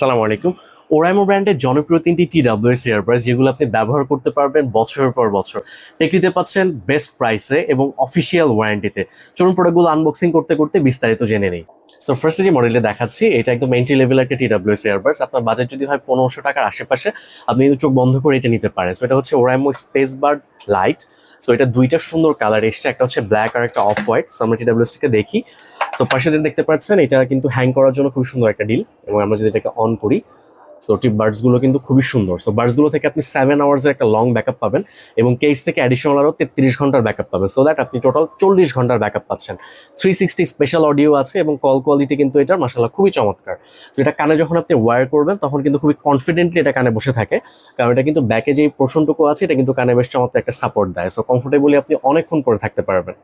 আসসালামু আলাইকুম। ওরাইমো ব্র্যান্ডের জনপ্রিয় 3টি TWS ইয়ারবাডস যেগুলো আপনি ব্যবহার করতে পারবেন বছরের পর বছর। টেকনিতে পাচ্ছেন বেস্ট প্রাইসে এবং অফিসিয়াল ওয়ারেন্টিতে। চলুন প্রোডাক্টগুলো আনবক্সিং করতে করতে বিস্তারিত জেনে নেই। সো ফার্স্টে যে মডেলটা দেখাচ্ছি এটা একদম এন্ট্রি লেভেলের একটা TWS ইয়ারবাডস। আপনার বাজেট যদি হয় 1500 টাকার আশেপাশে, আপনি কিন্তু চোখ বন্ধ করে এটা নিতে পারেন। সো এটা হচ্ছে Oraimo space bird light. So এটা দুইটা সুন্দর কালার এসছে, একটা হচ্ছে ব্ল্যাক আর একটা অফ হোয়াইট। সো আমরা TWSটাকে দেখি। সো পাশে দেখতে পাচ্ছেন এটা কিন্তু হ্যাং করার জন্য খুব সুন্দর একটা ডিল, এবং আমরা যদি এটাকে অন করি, সো টিপ বার্ডস গুলো কিন্তু খুবই সুন্দর। সো বার্ডস গুলো থেকে আপনি 7 আওয়ার্স এর একটা লং ব্যাকআপ পাবেন, এবং কেস থেকে অ্যাডিশনাল আরো 33 ঘন্টার ব্যাকআপ পাবেন। সো দ্যাট আপনি টোটাল 40 ঘন্টার ব্যাকআপ পাচ্ছেন। 360 স্পেশাল অডিও আছে, এবং কল কোয়ালিটি কিন্তু এটার মাশাআল্লাহ খুবই চমৎকার। সো এটা কানে যখন আপনি ওয়্যার করবেন তখন কিন্তু খুবই কনফিডেন্টলি এটা কানে বসে থাকে, কারণ এটা কিন্তু ব্যাকে যে পোর্শনটুকু আছে এটা কিন্তু কানে বেশ চমৎকার একটা সাপোর্ট দেয়। সো কমফোর্টেবলি আপনি অনেকক্ষণ পরে থাকতে পারবেন।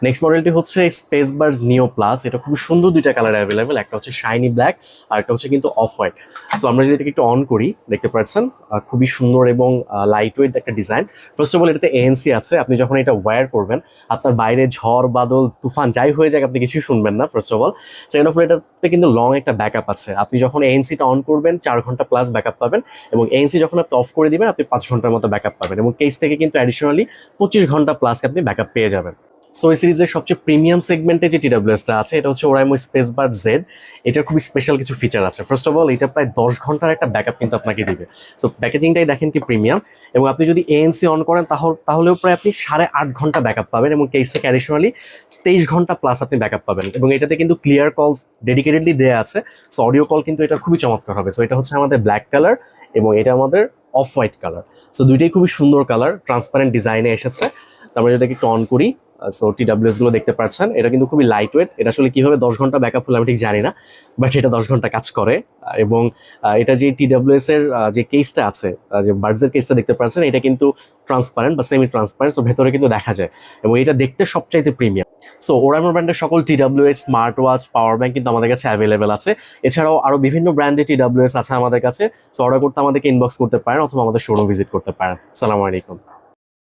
নেক্সট মডেলটি হচ্ছে স্পেস বার্ডস নিও প্লাস। এটা খুবই সুন্দর দুইটা কালার অ্যাভেলেবেল, একটা হচ্ছে শাইনি ব্ল্যাক আর একটা হচ্ছে কিন্তু অফ হোয়াইট। সো আমরা যদি এটাকে একটু অন করি, দেখতে পাচ্ছেন খুবই সুন্দর এবং লাইট ওয়েট একটা ডিজাইন। ফার্স্ট অফ অল এটাতে ANC আছে। আপনি যখন এটা ওয়্যার করবেন, আপনার বাইরে ঝড় বাদল তুফান যাই হয়ে যাক আপনি কিছুই শুনবেন না first of all. Second of all এটাতে কিন্তু লং একটা ব্যাকআপ আছে। আপনি যখন ANCটা অন করবেন 4 ঘন্টা প্লাস ব্যাকআপ পাবেন, এবং ANC যখন আপনি অফ করে দিবেন আপনি 5 ঘন্টার মতো ব্যাকআপ পাবেন, এবং কেস থেকে কিন্তু অ্যাডিশনালি 25 ঘন্টা প্লাস আপনি ব্যাকআপ পেয়ে যাবেন। সো এই সিরিজের সবচেয়ে প্রিমিয়াম সেগমেন্টে যে TWSটা আছে এটা হচ্ছে ওরাইমো স্পেস বার্ড জেড। এটার খুবই স্পেশাল কিছু ফিচার আছে। ফার্স্ট অফ অল এটা প্রায় 10 ঘন্টার একটা ব্যাকআপ কিন্তু আপনাকে দিবে। সো প্যাকেজিংটাই দেখেন কি প্রিমিয়াম, এবং আপনি যদি ANC অন করেন তাহলেও প্রায় আপনি 8.5 ঘন্টা ব্যাকআপ পাবেন, এবং কেস থেকে অ্যাডিশনালি 23 ঘন্টা প্লাস আপনি ব্যাকআপ পাবেন, এবং এটাতে কিন্তু ক্লিয়ার কলস ডেডিকেটেডলি দেওয়া আছে। সো অডিও কল কিন্তু এটা খুবই চমৎকার হবে। সো এটা হচ্ছে আমাদের ব্ল্যাক কালার, এবং এটা আমাদের অফ হোয়াইট কালার। সো দুইটাই খুবই সুন্দর কালার, ট্রান্সপারেন্ট ডিজাইনে এসেছে। আমরা যদি একটু অন করি, সো TWS গুলো দেখতে পাচ্ছেন এটা কিন্তু খুবই লাইট ওয়েট। এটা আসলে কিভাবে 10 ঘন্টা ব্যাকআপ হলো আমি ঠিক জানি না, বাট এটা 10 ঘন্টা কাজ করে। এবং এটা যে TWS এর যে কেসটা আছে, যে বার্ডসের কেসটা দেখতে পাচ্ছেন, এটা কিন্তু ট্রান্সপারেন্ট বা সেমি ট্রান্সপারেন্ট, তো ভেতরে কিন্তু দেখা যায়, এবং এটা দেখতে সবচাইতে প্রিমিয়াম। সো ওরাইমো ব্র্যান্ডের সকল TWS smart watch, power bank কিন্তু আমাদের কাছে অ্যাভেলেবেল আছে। এছাড়াও আরো বিভিন্ন ব্র্যান্ডের TWS আছে আমাদের কাছে। সো অর্ডার করতে আমাদেরকে ইনবক্স করতে পারেন, অথবা আমাদের শোরুম ভিজিট করতে পারেন। আসসালামু আলাইকুম।